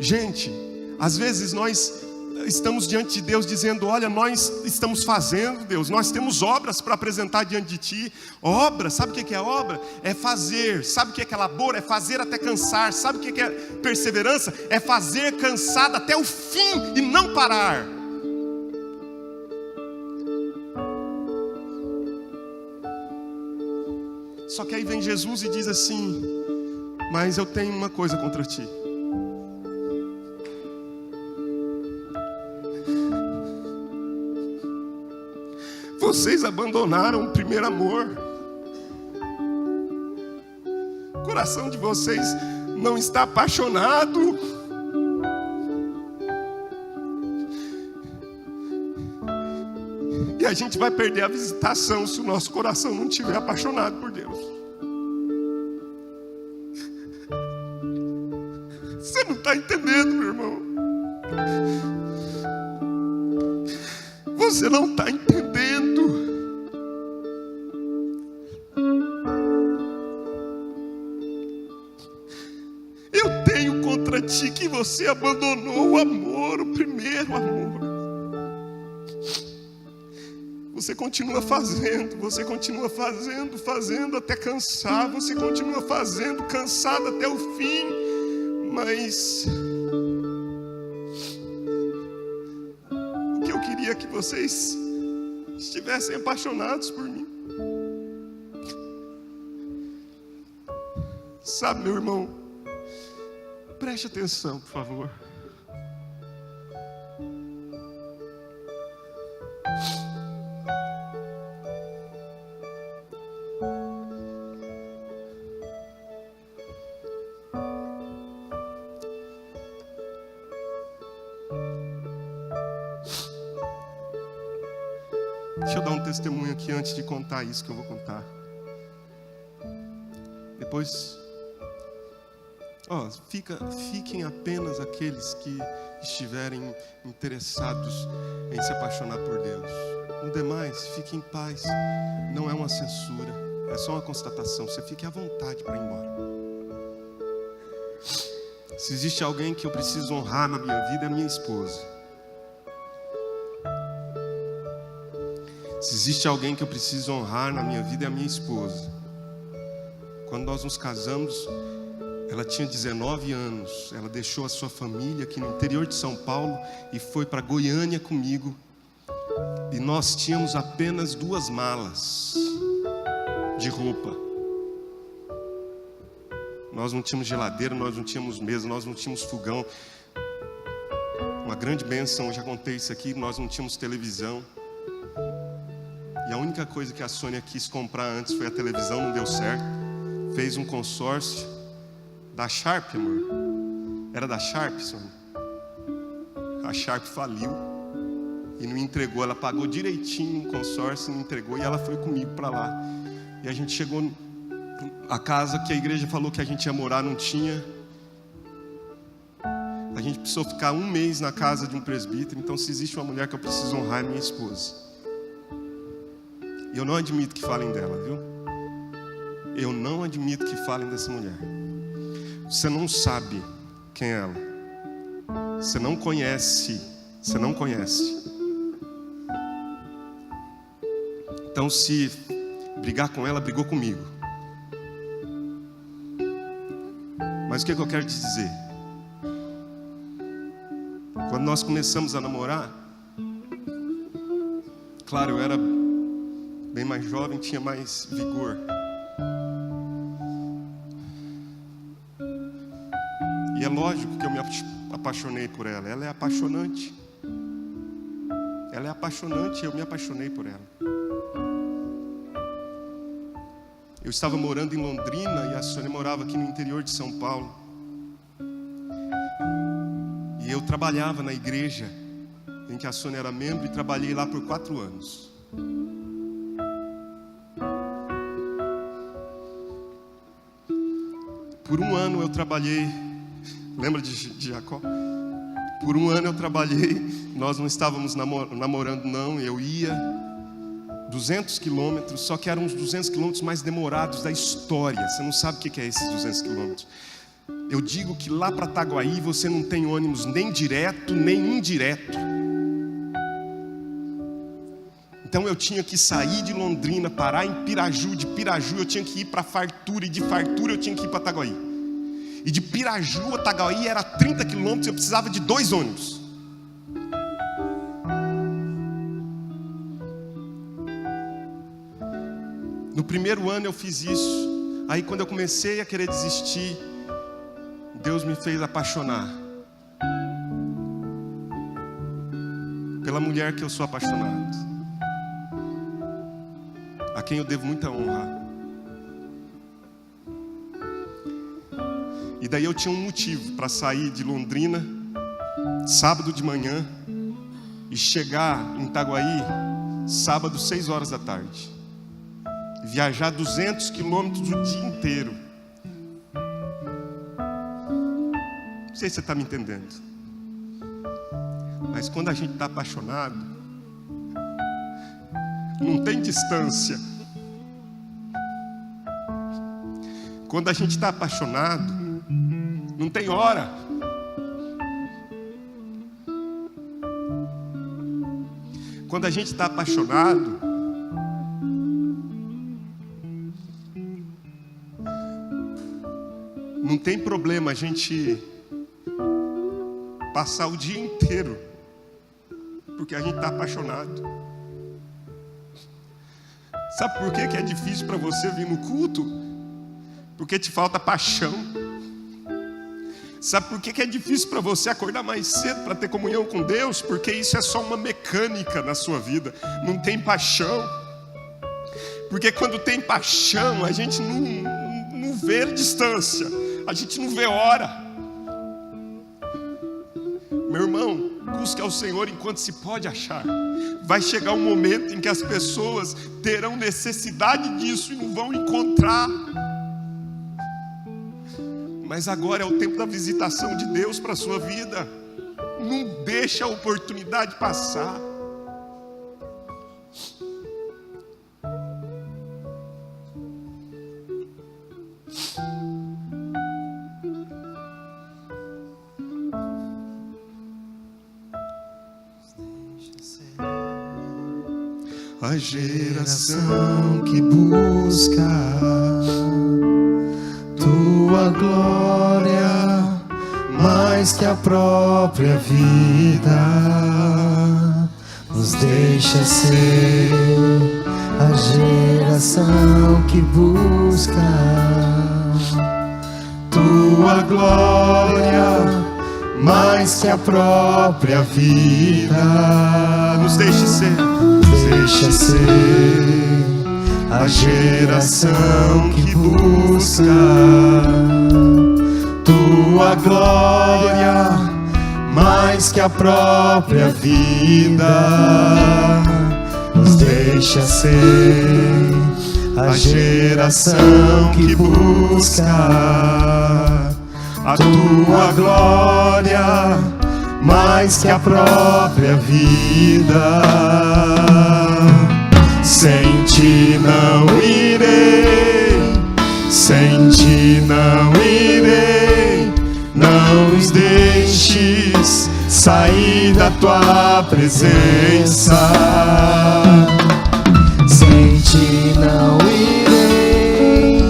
Gente, às vezes nós estamos diante de Deus dizendo, olha, nós estamos fazendo, Deus, nós temos obras para apresentar diante de Ti. Obra, sabe o que é obra? É fazer. Sabe o que é labor? É fazer até cansar. Sabe o que é perseverança? É fazer cansado até o fim e não parar. Só que aí vem Jesus e diz assim, Mas eu tenho uma coisa contra ti. Vocês abandonaram o primeiro amor. O coração de vocês não está apaixonado. E a gente vai perder a visitação se o nosso coração não estiver apaixonado por Deus. Você não está entendendo, meu irmão. Você não está entendendo. Eu tenho contra ti que você abandonou o amor, o primeiro amor. Você continua fazendo até cansar. Você continua fazendo, cansado até o fim. Mas o que eu queria é que vocês estivessem apaixonados por mim. Sabe, meu irmão, preste atenção, por favor. Deixa eu dar um testemunho aqui antes de contar isso que eu vou contar. Depois, fiquem apenas aqueles que estiverem interessados em se apaixonar por Deus. No demais, fique em paz. Não é uma censura, é só uma constatação. Você fique à vontade para ir embora. Se existe alguém que eu preciso honrar na minha vida, é a minha esposa. Se existe alguém que eu preciso honrar na minha vida, é a minha esposa. Quando nós nos casamos, ela tinha 19 anos. Ela deixou a sua família aqui no interior de São Paulo e foi para Goiânia comigo. E nós tínhamos apenas 2 malas de roupa. Nós não tínhamos geladeira, nós não tínhamos mesa, nós não tínhamos fogão. Uma grande bênção, eu já contei isso aqui, nós não tínhamos televisão. E a única coisa que a Sônia quis comprar antes foi a televisão, não deu certo. Fez um consórcio da Sharp, amor. Era da Sharp, Sônia. A Sharp faliu e não entregou. Ela pagou direitinho o consórcio, não entregou, e ela foi comigo para lá. E a gente chegou, a casa que a igreja falou que a gente ia morar não tinha. A gente precisou ficar 1 mês na casa de um presbítero. Então, se existe uma mulher que eu preciso honrar, é minha esposa. E eu não admito que falem dela, viu? Eu não admito que falem dessa mulher. Você não sabe quem é ela. Você não conhece. Você não conhece. Então, se brigar com ela, brigou comigo. Mas o que eu quero te dizer? Quando nós começamos a namorar, claro, eu era bem mais jovem, tinha mais vigor. E é lógico que eu me apaixonei por ela. Ela é apaixonante. Ela é apaixonante e eu me apaixonei por ela. Eu estava morando em Londrina e a Sônia morava aqui no interior de São Paulo. E eu trabalhava na igreja em que a Sônia era membro e trabalhei lá por 4 anos. Por 1 ano eu trabalhei, lembra de Jacó? Por 1 ano eu trabalhei, nós não estávamos namorando não, eu ia 200 quilômetros, só que eram os 200 quilômetros mais demorados da história. Você não sabe o que é esses 200 quilômetros. Eu digo que lá para Itaguaí você não tem ônibus nem direto, nem indireto. Então eu tinha que sair de Londrina, parar em Piraju, de Piraju eu tinha que ir para Fartura, e de Fartura eu tinha que ir para Itaguaí. E de Piraju a Itaguaí era 30 quilômetros, eu precisava de 2 ônibus. No primeiro ano eu fiz isso. Aí quando eu comecei a querer desistir, Deus me fez apaixonar pela mulher que eu sou apaixonado, a quem eu devo muita honra. E daí eu tinha um motivo para sair de Londrina sábado de manhã e chegar em Itaguaí sábado 6 horas da tarde, viajar 200 quilômetros o dia inteiro. Não sei se você está me entendendo, mas quando a gente está apaixonado, não tem distância. Quando a gente está apaixonado, não tem hora. Quando a gente está apaixonado, não tem problema a gente passar o dia inteiro, porque a gente está apaixonado. Sabe por que é difícil para você vir no culto? Porque te falta paixão. Sabe por que é difícil para você acordar mais cedo para ter comunhão com Deus? Porque isso é só uma mecânica na sua vida, não tem paixão. Porque quando tem paixão, a gente não vê distância, a gente não vê hora. Meu irmão, busque ao Senhor enquanto se pode achar. Vai chegar um momento em que as pessoas terão necessidade disso e não vão encontrar. Mas agora é o tempo da visitação de Deus para a sua vida. Não deixa a oportunidade passar. A geração que busca tua glória mais que a própria vida, nos deixa ser a geração que busca tua glória mais que a própria vida. Nos deixe ser, deixa ser a geração que busca tua glória mais que a própria vida. Nos deixa ser a geração que busca a tua glória mais que a própria vida. Sem ti não irei, sem ti não irei. Não nos deixes sair da tua presença. Sem ti não irei,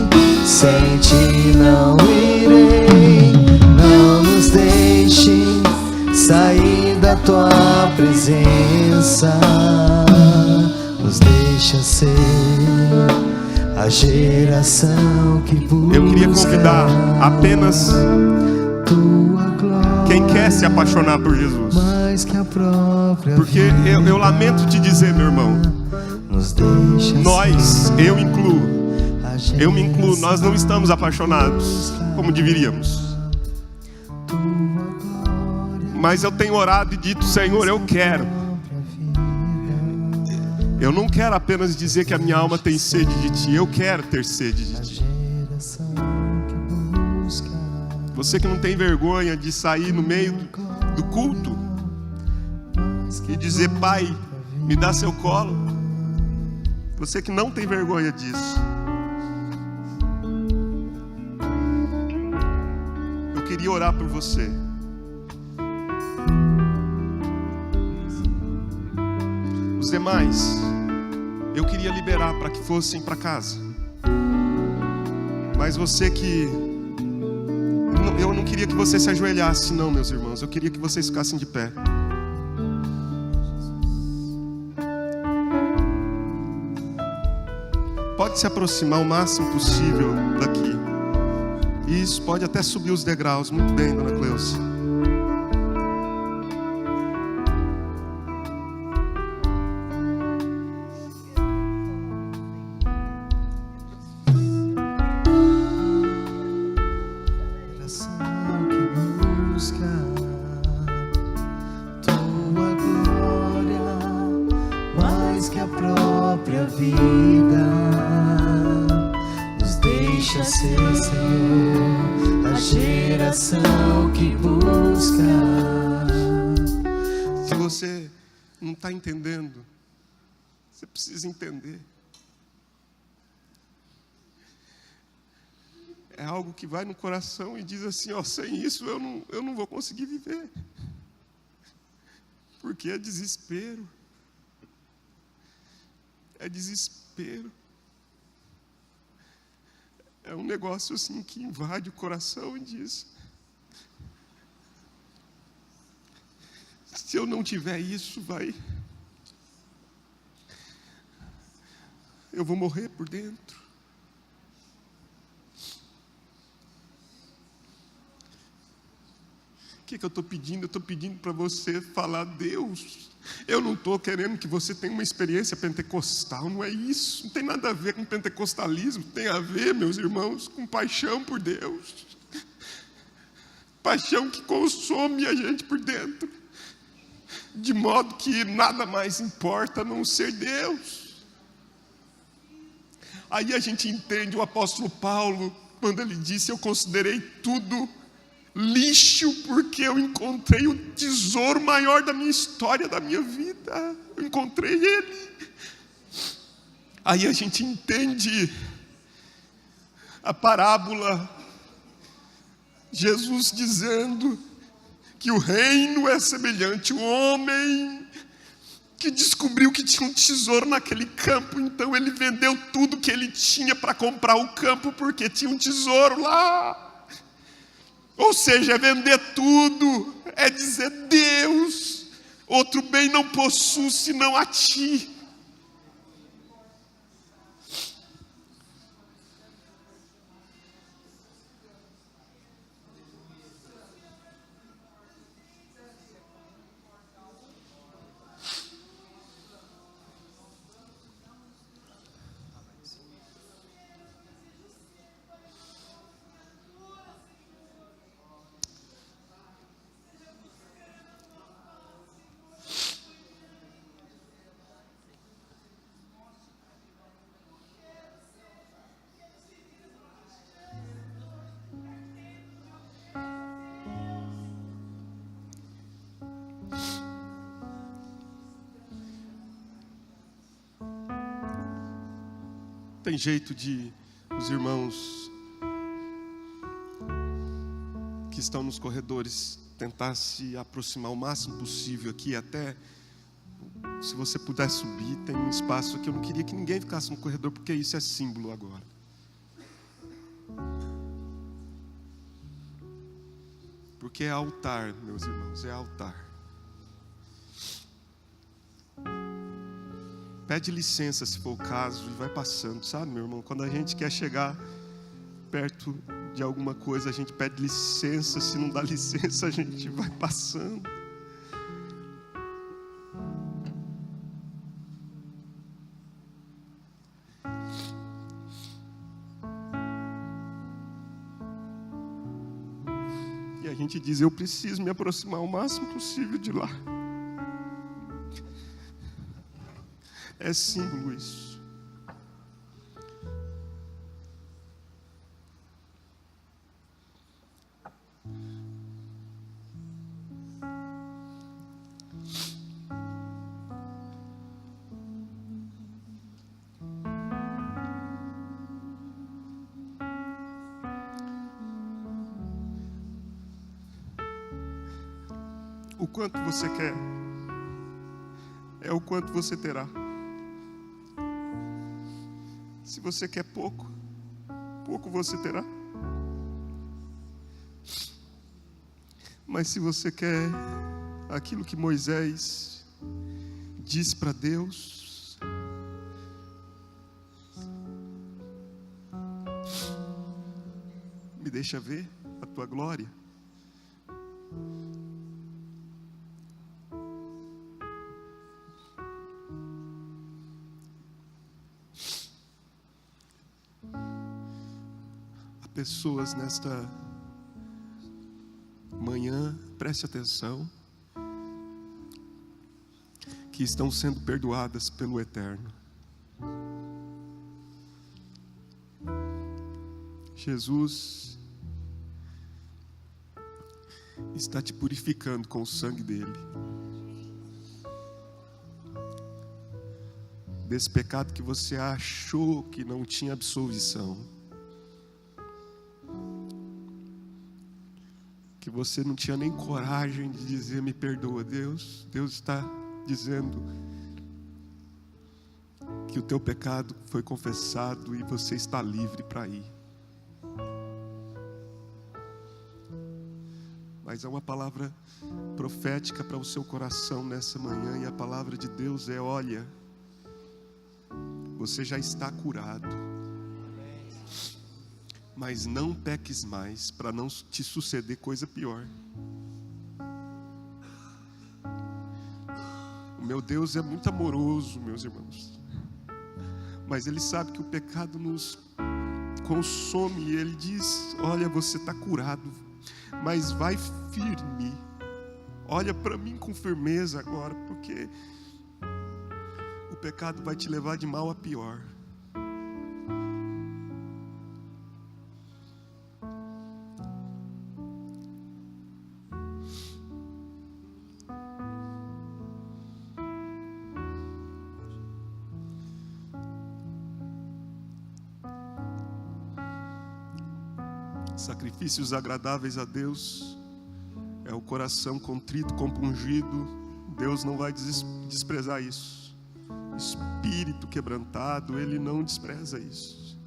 sem ti não irei. Não nos deixes sair da tua presença. Nos deixa ser a geração que busca. Eu queria convidar apenas quem quer se apaixonar por Jesus. Porque eu lamento te dizer, meu irmão, nós, eu me incluo, nós não estamos apaixonados como deveríamos. Mas eu tenho orado e dito: Senhor, eu quero. Eu não quero apenas dizer que a minha alma tem sede de Ti, eu quero ter sede de Ti. Você que não tem vergonha de sair no meio do culto e dizer: Pai, me dá seu colo. Você que não tem vergonha disso. Eu queria orar por você. Os demais, eu queria liberar para que fossem para casa. Mas você que... eu não queria que você se ajoelhasse, não, meus irmãos. Eu queria que vocês ficassem de pé. Pode se aproximar o máximo possível daqui. Isso, pode até subir os degraus. Muito bem, dona Cleusa. Se você não está entendendo, você precisa entender. É algo que vai no coração e diz assim, ó, sem isso eu não vou conseguir viver. Porque é desespero. É desespero. É um negócio assim que invade o coração e diz: se eu não tiver isso, eu vou morrer por dentro. O que eu estou pedindo? Eu estou pedindo para você falar: Deus, eu não estou querendo que você tenha uma experiência pentecostal, não é isso, não tem nada a ver com pentecostalismo, tem a ver, meus irmãos, com paixão por Deus, paixão que consome a gente por dentro, de modo que nada mais importa a não ser Deus. Aí a gente entende o apóstolo Paulo, quando ele disse: eu considerei tudo lixo, porque eu encontrei o tesouro maior da minha história, da minha vida. Eu encontrei ele. Aí a gente entende a parábola, Jesus dizendo que o reino é semelhante ao homem que descobriu que tinha um tesouro naquele campo, então ele vendeu tudo que ele tinha para comprar o campo, porque tinha um tesouro lá. Ou seja, é vender tudo, é dizer: Deus, outro bem não possuo senão a Ti. Tem jeito de os irmãos que estão nos corredores tentar se aproximar o máximo possível aqui, até se você puder subir, tem um espaço aqui. Eu não queria que ninguém ficasse no corredor, porque isso é símbolo agora. Porque é altar, meus irmãos, é altar. Pede licença se for o caso e vai passando, sabe, meu irmão? Quando a gente quer chegar perto de alguma coisa, a gente pede licença. Se não dá licença, a gente vai passando. E a gente diz: eu preciso me aproximar o máximo possível de lá. É símbolo isso. O quanto você quer é o quanto você terá. Se você quer pouco, pouco você terá. Mas se você quer aquilo que Moisés disse para Deus, me me deixa ver a tua glória. Há pessoas nesta manhã, preste atenção, que estão sendo perdoadas pelo Eterno. Jesus está te purificando com o sangue dele, desse pecado que você achou que não tinha absolvição, que você não tinha nem coragem de dizer me perdoa. Deus está dizendo que o teu pecado foi confessado e você está livre para ir. Mas há uma palavra profética para o seu coração nessa manhã, e a palavra de Deus é: olha, você já está curado, mas não peques mais, para não te suceder coisa pior. O meu Deus é muito amoroso, meus irmãos, mas Ele sabe que o pecado nos consome, e Ele diz: olha, você está curado, mas vai firme, olha para mim com firmeza agora, porque o pecado vai te levar de mal a pior. Sacrifícios agradáveis a Deus é o coração contrito, compungido. Deus não vai desprezar isso. Espírito quebrantado, Ele não despreza isso.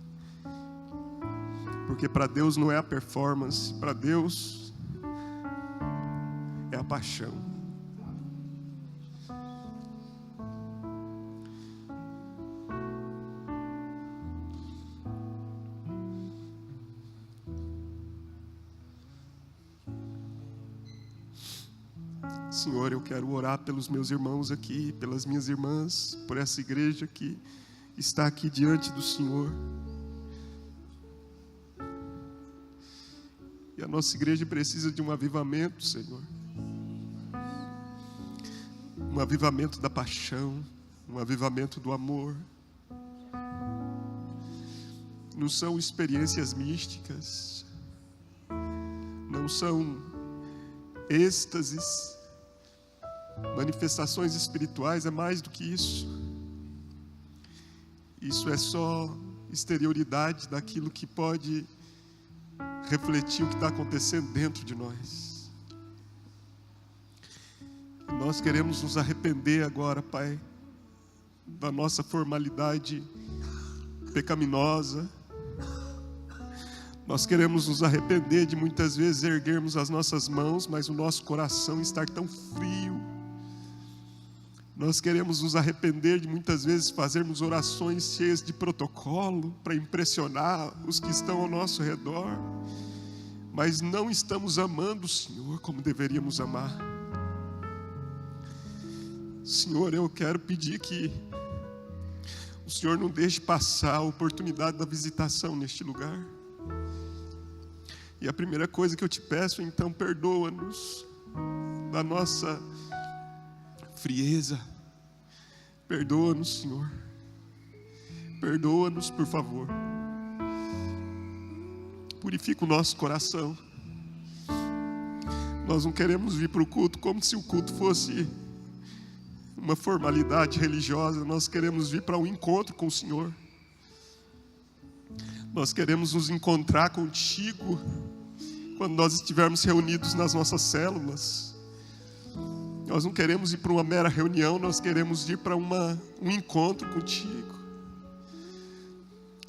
Porque para Deus não é a performance, para Deus é a paixão. Senhor, eu quero orar pelos meus irmãos aqui, pelas minhas irmãs, por essa igreja que está aqui diante do Senhor. E a nossa igreja precisa de um avivamento, Senhor. Um avivamento da paixão, um avivamento do amor. Não são experiências místicas, não são êxtases, manifestações espirituais, é mais do que isso. Isso é só exterioridade daquilo que pode refletir o que está acontecendo dentro de nós. E nós queremos nos arrepender agora, Pai, da nossa formalidade pecaminosa. Nós queremos nos arrepender de muitas vezes erguermos as nossas mãos, mas o nosso coração estar tão frio. Nós queremos nos arrepender de muitas vezes fazermos orações cheias de protocolo para impressionar os que estão ao nosso redor, mas não estamos amando o Senhor como deveríamos amar. Senhor, eu quero pedir que o Senhor não deixe passar a oportunidade da visitação neste lugar. E a primeira coisa que eu te peço, então, perdoa-nos da nossa frieza. Perdoa-nos, Senhor. Perdoa-nos, por favor. Purifica o nosso coração. Nós não queremos vir para o culto como se o culto fosse uma formalidade religiosa. Nós queremos vir para um encontro com o Senhor. Nós queremos nos encontrar contigo quando nós estivermos reunidos nas nossas células. Nós não queremos ir para uma mera reunião, nós queremos ir para um encontro contigo.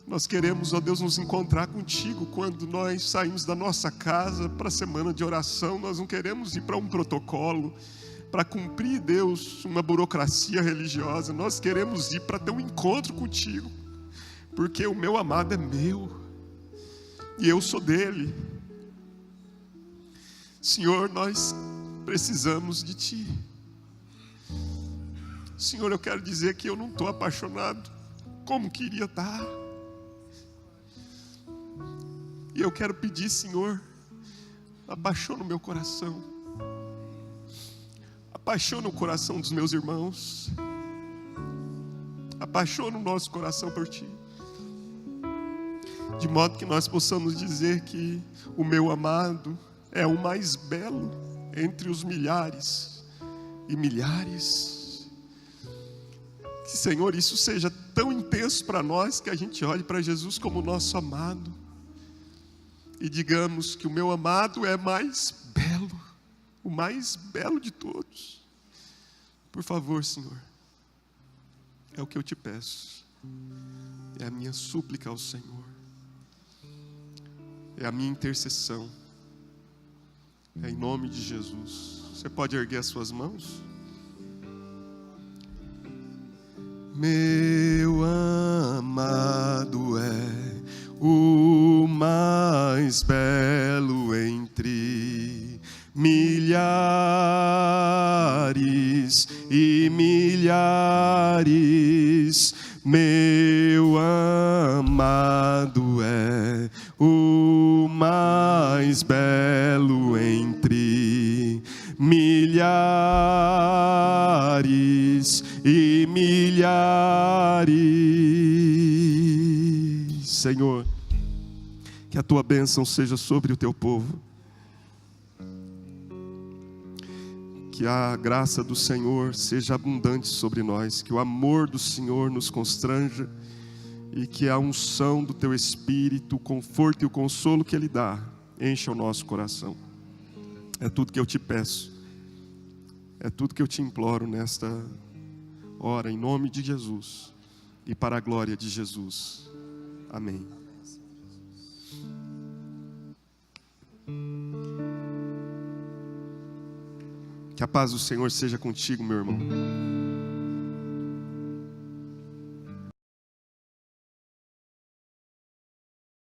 Nós queremos, ó Deus, nos encontrar contigo quando nós saímos da nossa casa para a semana de oração. Nós não queremos ir para um protocolo, para cumprir, Deus, uma burocracia religiosa. Nós queremos ir para ter um encontro contigo, porque o meu amado é meu. e eu sou dele. Senhor, nós precisamos de Ti. Senhor, eu quero dizer que eu não estou apaixonado como queria estar. E eu quero pedir, Senhor, apaixona o meu coração. Apaixona o coração dos meus irmãos. Apaixona o nosso coração por Ti. De modo que nós possamos dizer que o meu amado é o mais belo entre os milhares e milhares. Que, Senhor, isso seja tão intenso para nós que a gente olhe para Jesus como nosso amado e digamos que o meu amado é mais belo, o mais belo de todos. Por favor, Senhor, é o que eu te peço, é a minha súplica ao Senhor, é a minha intercessão, é em nome de Jesus. Você pode erguer as suas mãos? Meu amado é o mais belo entre milhares e milhares. Meu amado é o mais belo entre milhares e milhares. Senhor, que a Tua bênção seja sobre o Teu povo. Que a graça do Senhor seja abundante sobre nós. Que o amor do Senhor nos constranja. E que a unção do Teu Espírito, o conforto e o consolo que Ele dá, encha o nosso coração. É tudo que eu te peço. É tudo que eu te imploro nesta hora, em nome de Jesus. E para a glória de Jesus. Amém. Que a paz do Senhor seja contigo, meu irmão.